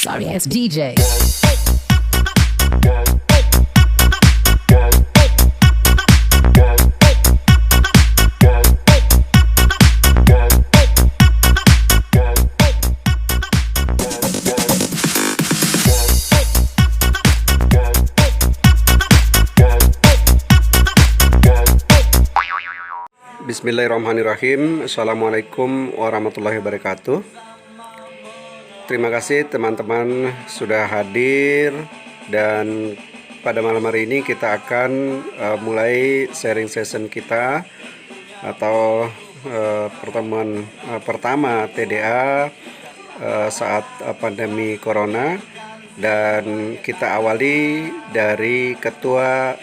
Sorry ass DJ. Bismillahirrahmanirrahim. Assalamualaikum warahmatullahi wabarakatuh. Terima kasih teman-teman sudah hadir. Dan pada malam hari ini kita akan mulai sharing session kita atau pertemuan pertama TDA saat pandemi corona. Dan kita awali dari Ketua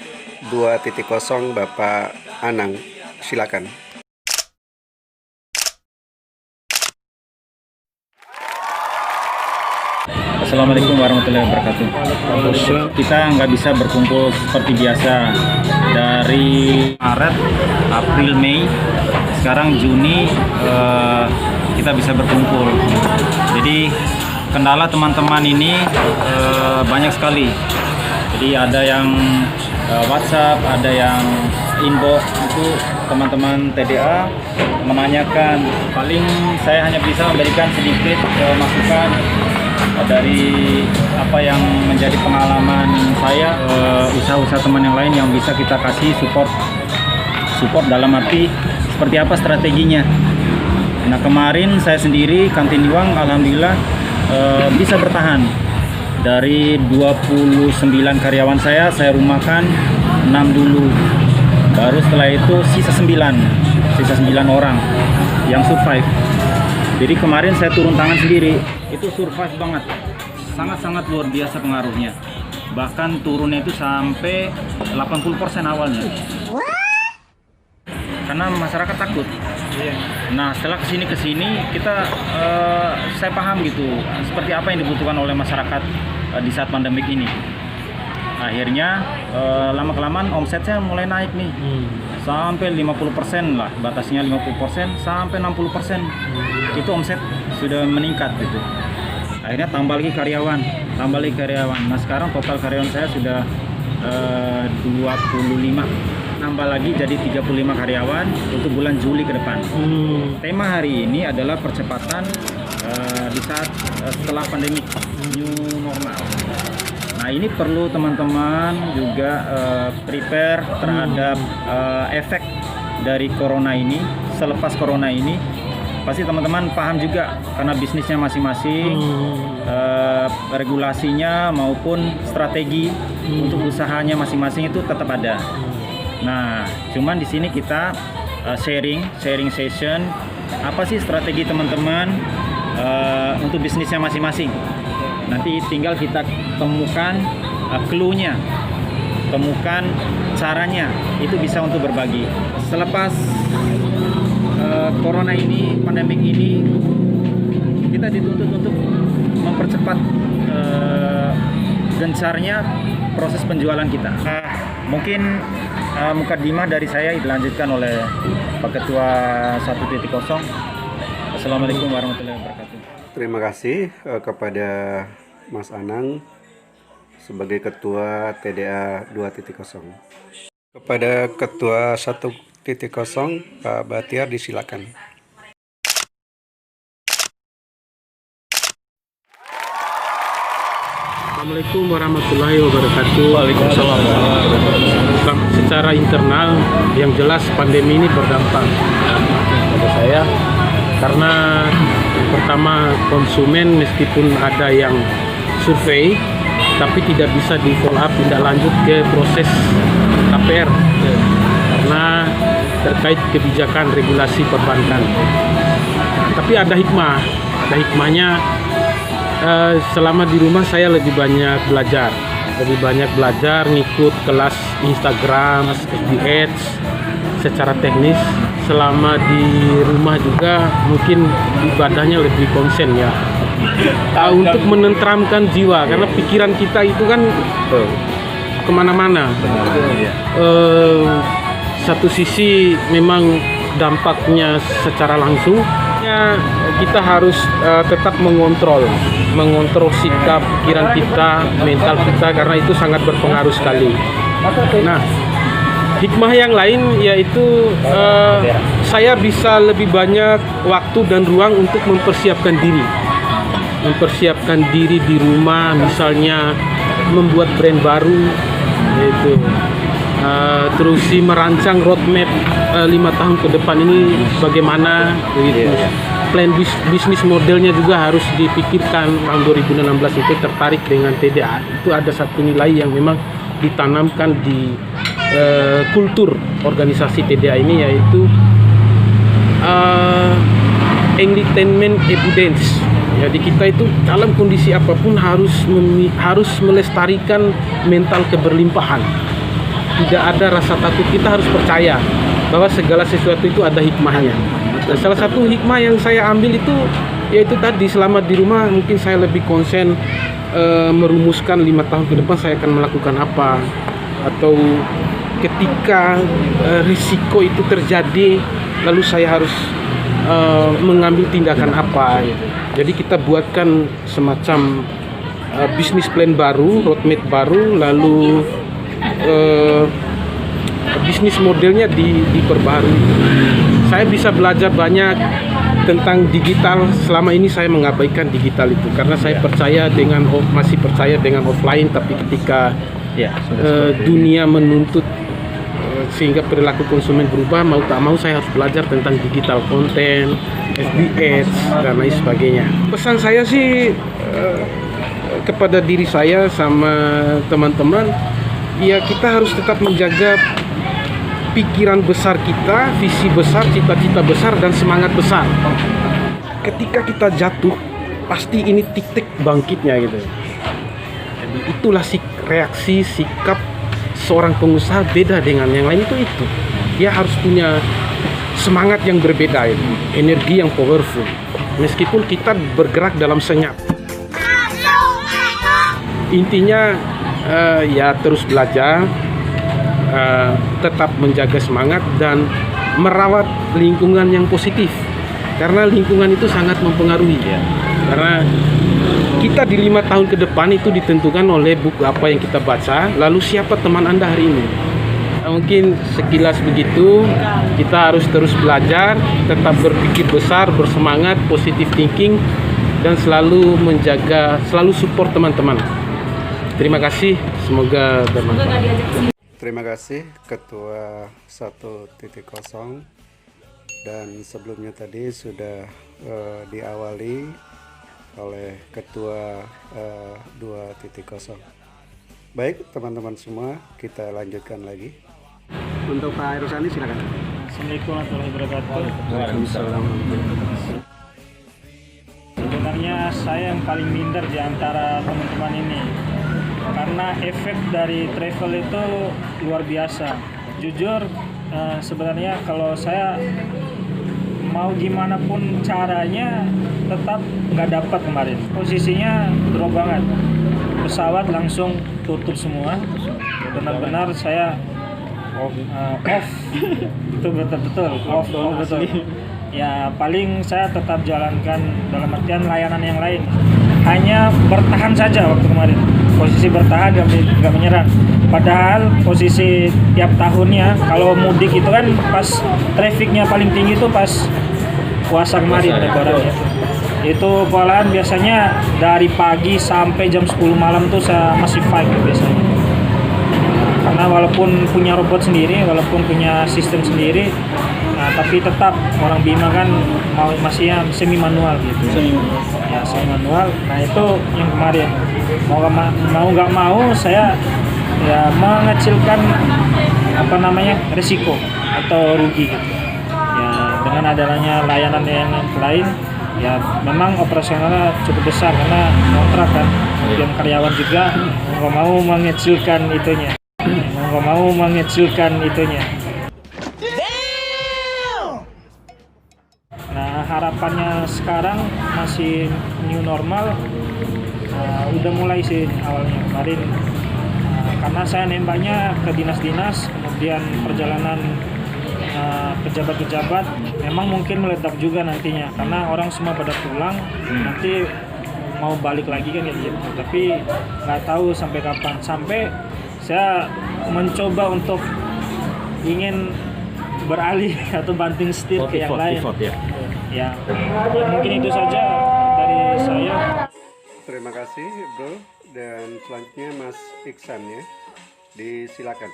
2.0 Bapak Anang. Silakan. Assalamualaikum warahmatullahi wabarakatuh. Kita nggak bisa berkumpul seperti biasa dari Maret, April, Mei. Sekarang Juni kita bisa berkumpul. Jadi kendala teman-teman ini banyak sekali. Jadi ada yang WhatsApp, ada yang inbox, itu teman-teman TDA menanyakan. Paling saya hanya bisa memberikan sedikit masukan dari apa yang menjadi pengalaman saya, usaha-usaha teman yang lain yang bisa kita kasih support dalam arti seperti apa strateginya. Nah, kemarin saya sendiri Kantin Iwang alhamdulillah bisa bertahan. Dari 29 karyawan saya rumahkan 6 dulu. Baru setelah itu sisa 9 orang yang survive. Jadi kemarin saya turun tangan sendiri, itu survive banget. Sangat-sangat luar biasa pengaruhnya. Bahkan turunnya itu sampai 80% awalnya. Karena masyarakat takut. Nah, setelah kesini kita saya paham gitu seperti apa yang dibutuhkan oleh masyarakat di saat pandemik ini. Akhirnya lama-kelamaan omset saya mulai naik nih. Sampai 50% lah, batasnya 50% sampai 60%. Itu omset sudah meningkat gitu. Akhirnya tambah lagi karyawan. Nah, sekarang total karyawan saya sudah 25. Nambah lagi jadi 35 karyawan untuk bulan Juli ke depan. Tema hari ini adalah percepatan di saat setelah pandemi new normal. Nah, ini perlu teman-teman juga prepare terhadap efek dari corona ini. Selepas corona ini pasti teman-teman paham juga karena bisnisnya masing-masing, regulasinya maupun strategi untuk usahanya masing-masing itu tetap ada. Nah, cuman di sini kita sharing session. Apa sih strategi teman-teman untuk bisnisnya masing-masing? Nanti tinggal kita temukan clue-nya, temukan caranya. Itu bisa untuk berbagi. Selepas corona ini, pandemik ini, kita dituntut untuk mempercepat gencarnya proses penjualan kita. Mungkin mukadimah dari saya dilanjutkan oleh Pak Ketua 1.0. Assalamualaikum warahmatullahi wabarakatuh. Terima kasih kepada Mas Anang sebagai Ketua TDA 2.0. Kepada Ketua 1.0 Pak Batiar disilakan. Assalamualaikum warahmatullahi wabarakatuh. Waalaikumsalam. Secara internal yang jelas pandemi ini berdampak pada saya karena pertama konsumen meskipun ada yang survei tapi tidak bisa di follow up tindak lanjut ke proses KPR karena terkait kebijakan regulasi perbankan. Tapi ada hikmahnya. Selama di rumah saya lebih banyak belajar, ngikut kelas Instagram, FB Ads secara teknis. Selama di rumah juga mungkin ibadahnya lebih konsen ya, untuk menenteramkan jiwa karena pikiran kita itu kan kemana-mana. Satu sisi memang dampaknya secara langsung intinya kita harus tetap mengontrol sikap, pikiran kita, mental kita, karena itu sangat berpengaruh sekali. Nah, hikmah yang lain yaitu saya bisa lebih banyak waktu dan ruang untuk mempersiapkan diri di rumah, misalnya membuat brand baru, yaitu terus merancang roadmap 5 tahun ke depan ini bagaimana, begitu. Plan bisnis modelnya juga harus dipikirkan. Tahun 2016 itu tertarik dengan TDA, itu ada satu nilai yang memang ditanamkan di kultur organisasi TDA ini, yaitu enlightenment evidence. Jadi kita itu dalam kondisi apapun harus melestarikan mental keberlimpahan. Tidak ada rasa takut, kita harus percaya bahwa segala sesuatu itu ada hikmahnya. Dan salah satu hikmah yang saya ambil itu yaitu tadi, selama di rumah mungkin saya lebih konsen merumuskan 5 tahun ke depan saya akan melakukan apa, atau ketika risiko itu terjadi lalu saya harus mengambil tindakan apa gitu. Jadi kita buatkan semacam bisnis plan baru, roadmap baru, lalu bisnis modelnya diperbarui. Saya bisa belajar banyak tentang digital. Selama ini saya mengabaikan digital itu karena saya masih percaya dengan offline, tapi ketika dunia menuntut sehingga perilaku konsumen berubah, mau tak mau saya harus belajar tentang digital konten, FBS dan lain sebagainya. Pesan saya sih kepada diri saya sama teman-teman, ya kita harus tetap menjaga pikiran besar kita, visi besar, cita-cita besar, dan semangat besar. Ketika kita jatuh, pasti ini titik bangkitnya gitu. Jadi itulah reaksi, sikap seorang pengusaha beda dengan yang lain itu. Dia harus punya semangat yang berbeda, energi yang powerful. Meskipun kita bergerak dalam senyap. Intinya ya terus belajar, tetap menjaga semangat dan merawat lingkungan yang positif, karena lingkungan itu sangat mempengaruhi ya. Karena kita di 5 tahun ke depan itu ditentukan oleh buku apa yang kita baca, lalu siapa teman Anda hari ini. Mungkin sekilas begitu. Kita harus terus belajar, tetap berpikir besar, bersemangat, positive thinking, dan selalu selalu support teman-teman. Terima kasih, semoga bermanfaat. Terima kasih Ketua 1.0, dan sebelumnya tadi sudah diawali oleh Ketua 2.0. Baik teman-teman semua, kita lanjutkan lagi. Untuk Pak Rusani silakan. Assalamualaikum warahmatullahi wabarakatuh. Waalaikumsalam. Sebenarnya saya yang paling minder di antara teman-teman ini, karena efek dari travel itu luar biasa. Jujur, sebenarnya kalau saya mau gimana pun caranya tetap nggak dapat kemarin. Posisinya drop banget, pesawat langsung tutup semua. Benar-benar saya off itu betul off betul. Ya paling saya tetap jalankan dalam artian layanan yang lain, hanya bertahan saja waktu kemarin. Posisi bertahan, nggak menyerang. Padahal posisi tiap tahunnya kalau mudik itu kan pas trafficnya paling tinggi itu pas puasa kemarin, lebaran ya. Itu malahan biasanya dari pagi sampai jam 10 malam tuh saya masih fight biasanya. Karena walaupun punya robot sendiri, walaupun punya sistem sendiri, nah, tapi tetap orang Bima kan masih semi manual gitu. Ya semi manual. Nah itu yang kemarin mau nggak mau saya ya mengecilkan risiko atau rugi gitu. Ya dengan adanya layanan yang lain, ya memang operasionalnya cukup besar karena kontrak kan, kemudian karyawan juga mau mengecilkan itunya. Nah harapannya sekarang masih new normal, udah mulai sih awalnya kemarin, karena saya nembaknya ke dinas-dinas, kemudian perjalanan pejabat-pejabat memang mungkin meledak juga nantinya karena orang semua pada pulang nanti mau balik lagi kan kayak gitu, tapi nggak tahu sampai kapan. Sampai saya mencoba untuk ingin beralih atau banting setir ke yang lain. Ya, mungkin itu saja dari saya. Terima kasih bro, dan selanjutnya Mas Iksan ya, disilakan.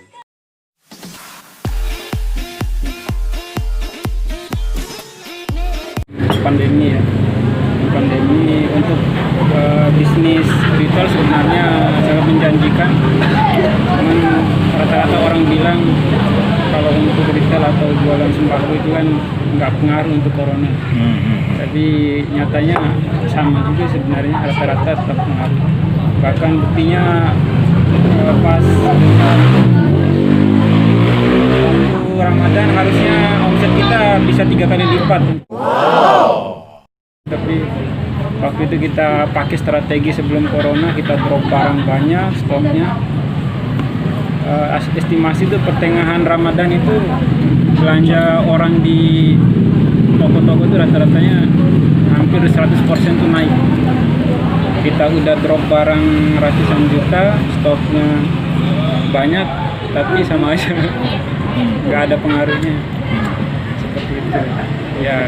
Pandemi untuk bisnis retail sebenarnya sangat menjanjikan. Cuman rata-rata orang bilang kalau untuk retail atau jualan sembako itu kan nggak pengaruh untuk corona. Tapi nyatanya sama juga sebenarnya, rata-rata tetap pengaruh. Bahkan buktinya pas waktu Ramadan harusnya omset kita bisa 3 kali lipat. Tapi waktu itu kita pakai strategi sebelum corona, kita drop barang banyak, stoknya. Estimasi itu pertengahan Ramadan itu belanja orang di toko-toko itu rata-ratanya hampir 100% tuh naik. Kita udah drop barang ratusan juta, stoknya banyak, tapi sama aja nggak ada pengaruhnya. Seperti itu ya.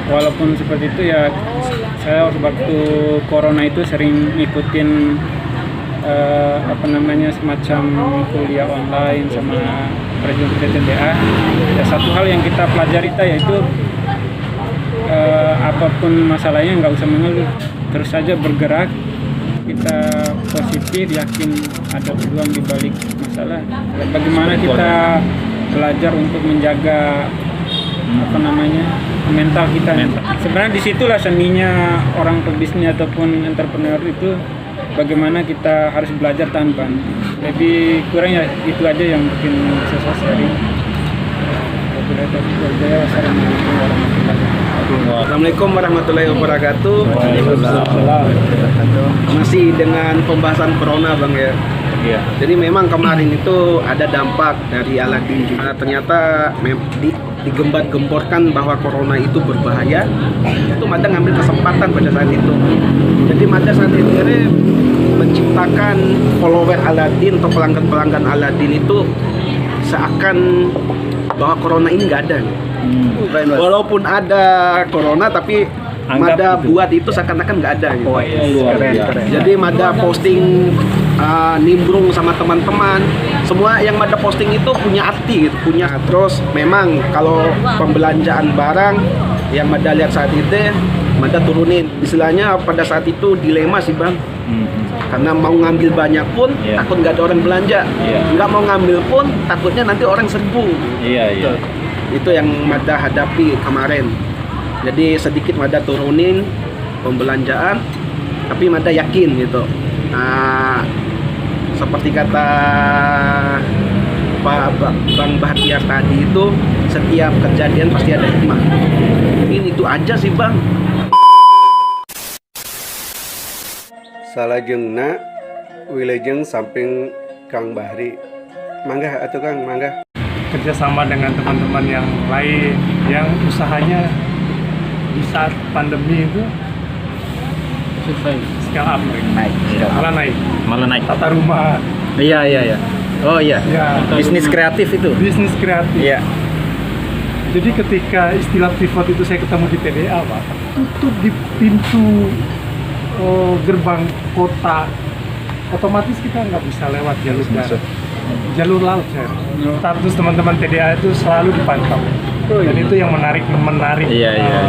Walaupun seperti itu ya, saya waktu corona itu sering ngikutin semacam kuliah online sama prejudice TDA. Ya, satu hal yang kita pelajari yaitu apapun masalahnya nggak usah mengeluh, terus saja bergerak. Kita positif, yakin ada peluang di balik masalah. Bagaimana kita belajar untuk menjaga mental kita. Sebenarnya disitulah seninya orang pebisnis ataupun entrepreneur itu, bagaimana kita harus belajar tahan banting. Lebih kurang ya itu aja yang bikin saya sharing. Assalamualaikum warahmatullahi wabarakatuh. Masih dengan pembahasan corona bang ya. Iya. Jadi memang kemarin itu ada dampak dari Aladin juga. Ternyata digembar-gemborkan bahwa corona itu berbahaya. Itu Mada ngambil kesempatan pada saat itu. Jadi Mada saat itu menciptakan follower Aladin atau pelanggan-pelanggan Aladin itu seakan bahwa corona ini nggak ada. Walaupun ada corona tapi Mada buat itu seakan-akan nggak ada gitu. Keren. Jadi Mada posting nimbrung sama teman-teman. Semua yang Mada posting itu punya arti gitu, punya. Terus memang kalau pembelanjaan barang yang Mada lihat saat itu, Mada turunin. Istilahnya pada saat itu dilema sih bang. Karena mau ngambil banyak pun takut nggak ada orang belanja, nggak mau ngambil pun takutnya nanti orang serbu. Itu yang Mada hadapi kemarin. Jadi sedikit Mada turunin pembelanjaan, tapi Mada yakin gitu. Seperti kata Bang Bahtiar tadi itu, setiap kejadian pasti ada hikmah. Ini itu aja sih bang. Salajengna wilajeng samping Kang Bahri. Mangga atuh Kang, mangga. Kerjasama dengan teman-teman yang lain yang usahanya di saat pandemi itu scale up, malah naik tata rumah. Iya. Oh iya. Bisnis kreatif itu. Bisnis kreatif. Iya. Jadi ketika istilah pivot itu saya ketemu di TDA, Pak, tutup di pintu gerbang kota, otomatis kita nggak bisa lewat jalur darat, jalur laut. Status teman-teman TDA itu selalu dipantau. Dan itu yang menarik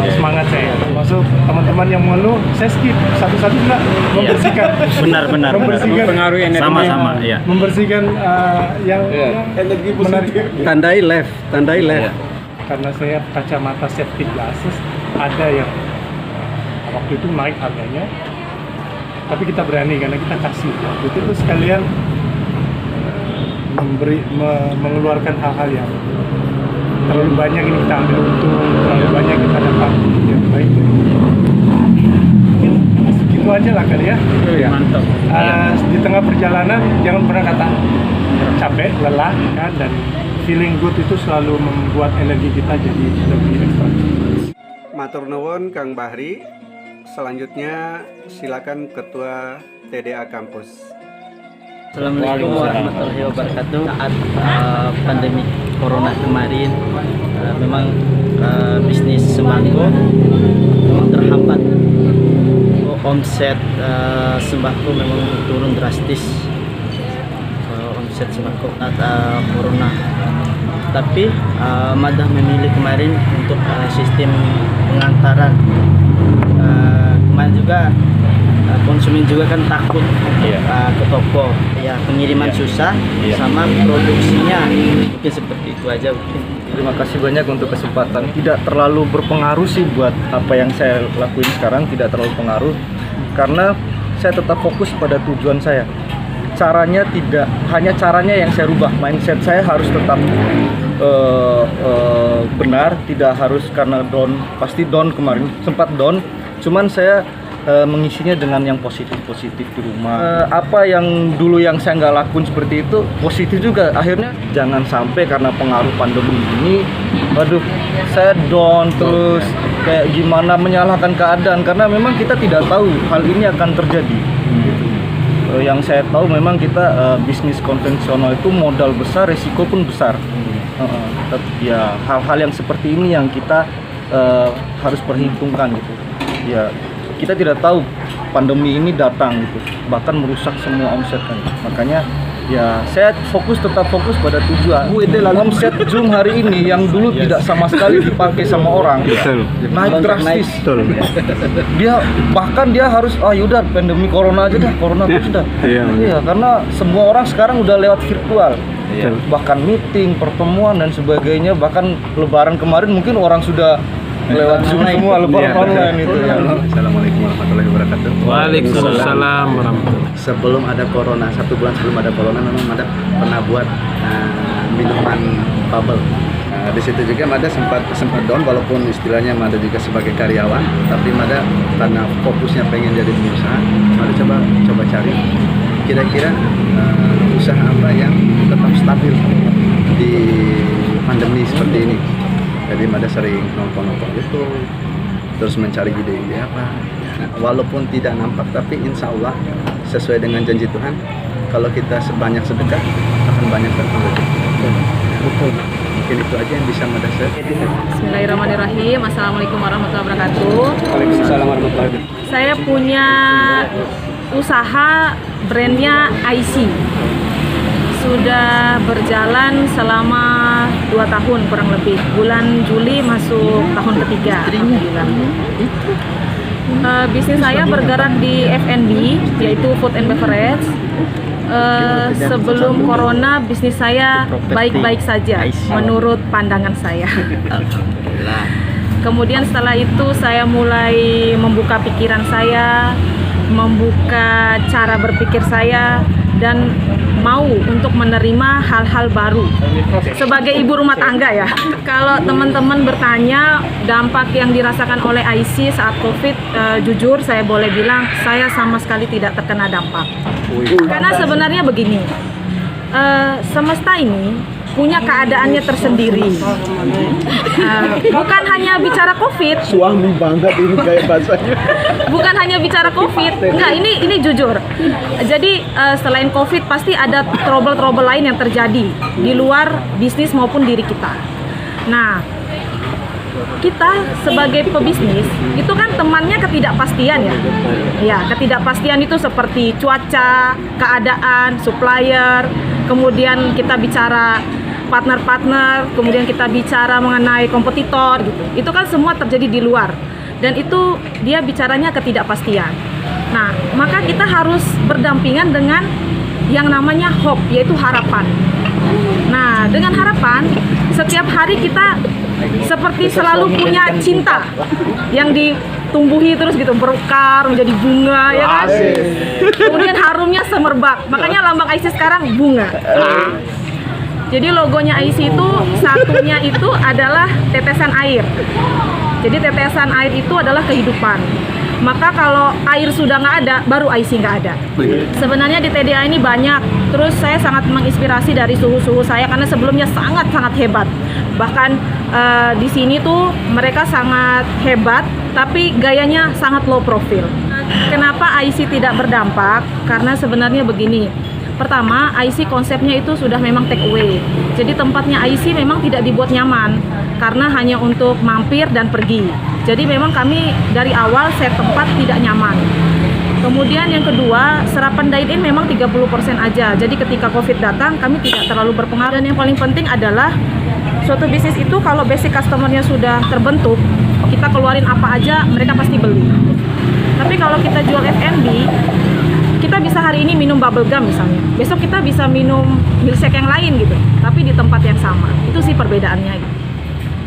semangat saya. Masuk teman-teman yang mengeluh, saya skip satu-satu enggak membersihkan. Benar. Mempengaruhi energi. Sama. Iya. Membersihkan yang Energi menarik. Tandai left. Karena saya kacamata safety glasses ada yang waktu itu naik harganya, tapi kita berani karena kita kasih. Itu tuh sekalian mengeluarkan hal-hal yang terlalu banyak ini kita ambil untung, terlalu banyak kita dapat yang baik. Mungkin segitu aja lah kali ya. Mantap. Di tengah perjalanan jangan pernah kata capek, lelah kan, dan feeling good itu selalu membuat energi kita jadi lebih ekstra. Matur nuwun Kang Bahri. Selanjutnya silakan Ketua TDA Kampus. Assalamualaikum warahmatullahi wabarakatuh. Saat pandemi corona kemarin, memang bisnis sembako memang terhambat. Omset sembako memang turun drastis. Omset sembako saat corona. Tapi Madah memilih kemarin untuk sistem pengantaran. Kemarin juga konsumen juga kan takut ke toko, ya pengiriman susah, sama produksinya mungkin seperti itu aja mungkin. Terima kasih banyak untuk kesempatan. Tidak terlalu berpengaruh sih buat apa yang saya lakuin sekarang, tidak terlalu pengaruh karena saya tetap fokus pada tujuan saya. Caranya tidak hanya caranya yang saya rubah, mindset saya harus tetap benar, tidak harus karena down, pasti down kemarin sempat down, cuman saya mengisinya dengan yang positif di rumah. Apa yang dulu yang saya nggak lakuin seperti itu positif juga. Akhirnya jangan sampai karena pengaruh pandemi ini, waduh, saya down terus kayak gimana menyalahkan keadaan karena memang kita tidak tahu hal ini akan terjadi. Yang saya tahu memang kita bisnis konvensional itu modal besar, resiko pun besar. Ya hal-hal yang seperti ini yang kita harus perhitungkan gitu. Ya kita tidak tahu pandemi ini datang gitu, bahkan merusak semua omset kan. Makanya ya saya tetap fokus pada tujuan. Omset Zoom hari ini yang dulu tidak sama sekali dipakai sama orang, naik drastis. Dia harus yaudah pandemi corona aja dah, corona terus dah. Iya, karena semua orang sekarang udah lewat virtual. Bahkan meeting, pertemuan dan sebagainya, bahkan lebaran kemarin mungkin orang sudah lewat Zoom semua, lebaran online itu ya. Assalamualaikum warahmatullahi wabarakatuh. Waalaikumsalam warahmatullahi. Sebelum ada corona, 1 bulan sebelum ada corona, memang Mada pernah buat minuman bubble. Di situ juga Mada sempat down, walaupun istilahnya Mada juga sebagai karyawan, tapi Mada karena fokusnya pengen jadi pengusaha, Mada coba cari kira-kira usaha apa yang tetap stabil di pandemi seperti ini. Jadi Mada sering nonton YouTube, terus mencari ide-ide apa. Walaupun tidak nampak, tapi insya Allah sesuai dengan janji Tuhan, kalau kita sebanyak sedekah akan banyak berkah. Betul. Mungkin itu aja yang bisa Mada share. Bismillahirrahmanirrahim. Assalamualaikum warahmatullahi wabarakatuh. Waalaikumsalam warahmatullahi wabarakatuh. Saya punya usaha brandnya IC. Sudah berjalan selama 2 tahun kurang lebih. Bulan Juli masuk tahun ketiga. Bisnis saya bergerak di F&B, yaitu food and beverage. Sebelum corona bisnis saya baik-baik saja menurut pandangan saya. Kemudian setelah itu saya mulai membuka pikiran saya, membuka cara berpikir saya, dan mau untuk menerima hal-hal baru sebagai ibu rumah tangga ya. Kalau teman-teman bertanya dampak yang dirasakan oleh IC saat COVID, jujur saya boleh bilang saya sama sekali tidak terkena dampak. Karena sebenarnya begini, semesta ini punya keadaannya tersendiri. Bukan hanya bicara COVID. Suami banget ini kayak bahasanya. Bukan hanya bicara COVID. Enggak, ini jujur. Jadi selain COVID pasti ada trouble-trouble lain yang terjadi di luar bisnis maupun diri kita. Nah, kita sebagai pebisnis itu kan temannya ketidakpastian ya. Ya, ketidakpastian itu seperti cuaca, keadaan, supplier, kemudian kita bicara partner-partner, kemudian kita bicara mengenai kompetitor gitu. Itu kan semua terjadi di luar. Dan itu dia bicaranya ketidakpastian. Nah, maka kita harus berdampingan dengan yang namanya hope, yaitu harapan. Nah, dengan harapan setiap hari kita seperti selalu punya cinta yang ditumbuhi terus gitu, berukar menjadi bunga ya kan. Kemudian harumnya semerbak. Makanya lambang IC sekarang bunga. Jadi logonya IC itu satunya itu adalah tetesan air. Jadi tetesan air itu adalah kehidupan. Maka kalau air sudah nggak ada, baru IC nggak ada. Sebenarnya di TDA ini banyak. Terus saya sangat menginspirasi dari suhu-suhu saya karena sebelumnya sangat-sangat hebat. Bahkan di sini tuh mereka sangat hebat, tapi gayanya sangat low profile. Kenapa IC tidak berdampak? Karena sebenarnya begini. Pertama, IC konsepnya itu sudah memang take away. Jadi tempatnya IC memang tidak dibuat nyaman karena hanya untuk mampir dan pergi. Jadi memang kami dari awal set tempat tidak nyaman. Kemudian yang kedua, serapan dine-in memang 30% aja. Jadi ketika Covid datang, kami tidak terlalu berpengaruh. Dan yang paling penting adalah suatu bisnis itu kalau basic customer-nya sudah terbentuk, kita keluarin apa aja, mereka pasti beli. Tapi kalau kita jual F&B, kita bisa hari ini minum bubble gum misalnya, besok kita bisa minum milkshake yang lain gitu, tapi di tempat yang sama. Itu sih perbedaannya gitu.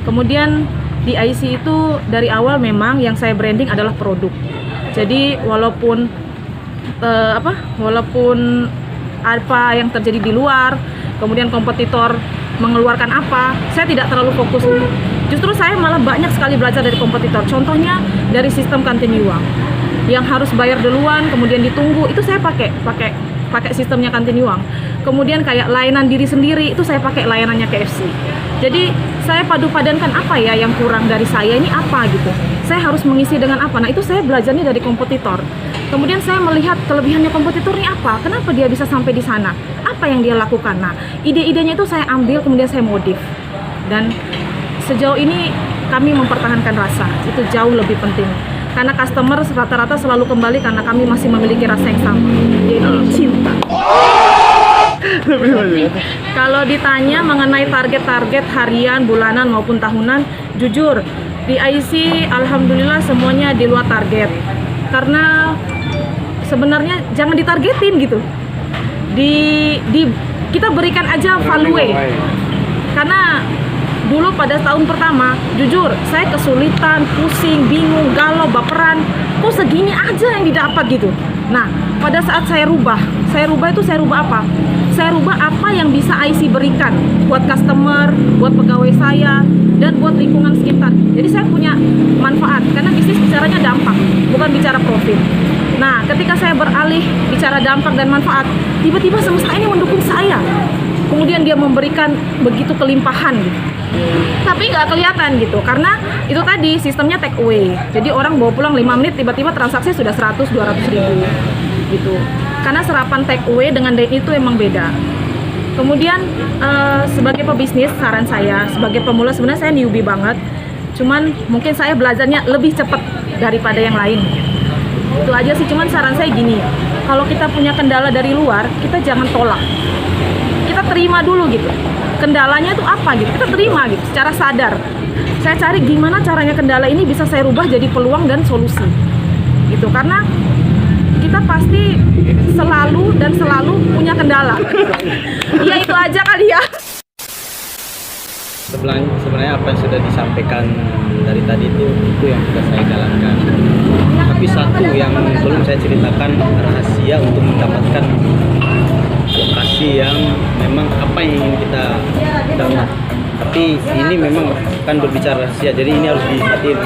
Kemudian di IC itu dari awal memang yang saya branding adalah produk. Jadi walaupun apa yang terjadi di luar, kemudian kompetitor mengeluarkan apa, saya tidak terlalu fokus. Justru saya malah banyak sekali belajar dari kompetitor. Contohnya dari sistem kantin uang yang harus bayar duluan, kemudian ditunggu, itu saya pakai sistemnya kantin uang. Kemudian kayak layanan diri sendiri, itu saya pakai layanannya KFC. Jadi saya padu-padankan apa ya yang kurang dari saya, ini apa gitu. Saya harus mengisi dengan apa, nah itu saya belajarnya dari kompetitor. Kemudian saya melihat kelebihannya kompetitor ini apa, kenapa dia bisa sampai di sana, apa yang dia lakukan. Nah ide-idenya itu saya ambil, kemudian saya modif. Dan sejauh ini kami mempertahankan rasa, itu jauh lebih penting. Karena customer rata-rata selalu kembali karena kami masih memiliki rasa yang sama, yaitu cinta. Kalau ditanya mengenai target-target harian, bulanan maupun tahunan, jujur di IC alhamdulillah semuanya di luar target. Karena sebenarnya jangan ditargetin gitu. Kita berikan aja value. Karena dulu pada tahun pertama, jujur, saya kesulitan, pusing, bingung, galau, baperan. Kok segini aja yang didapat gitu. Nah, pada saat saya rubah apa? Saya rubah apa yang bisa IC berikan buat customer, buat pegawai saya, dan buat lingkungan sekitar. Jadi saya punya manfaat, karena bisnis bicaranya dampak, bukan bicara profit. Nah, ketika saya beralih bicara dampak dan manfaat, tiba-tiba semesta ini mendukung saya. Kemudian dia memberikan begitu kelimpahan gitu. Tapi nggak kelihatan gitu, karena itu tadi sistemnya take away. Jadi orang bawa pulang 5 menit, tiba-tiba transaksi sudah 100-200 ribu gitu. Karena serapan take away dengan dine itu emang beda. Kemudian sebagai pebisnis, saran saya sebagai pemula, sebenarnya saya newbie banget. Cuman mungkin saya belajarnya lebih cepat daripada yang lain. Itu aja sih, cuman saran saya gini, kalau kita punya kendala dari luar, kita jangan tolak. Kita terima dulu gitu. Kendalanya itu apa gitu, kita terima gitu secara sadar. Saya cari gimana caranya kendala ini bisa saya rubah jadi peluang dan solusi gitu, karena kita pasti selalu punya kendala. Ya itu aja kali ya. Sebenarnya apa yang sudah disampaikan dari tadi itu yang sudah saya jalankan. Tapi satu yang belum saya ceritakan, rahasia untuk mendapatkan lokasi yang memang apa yang ingin kita dapat. Tapi ini memang kan berbicara rahasia, jadi ini harus dihatiin.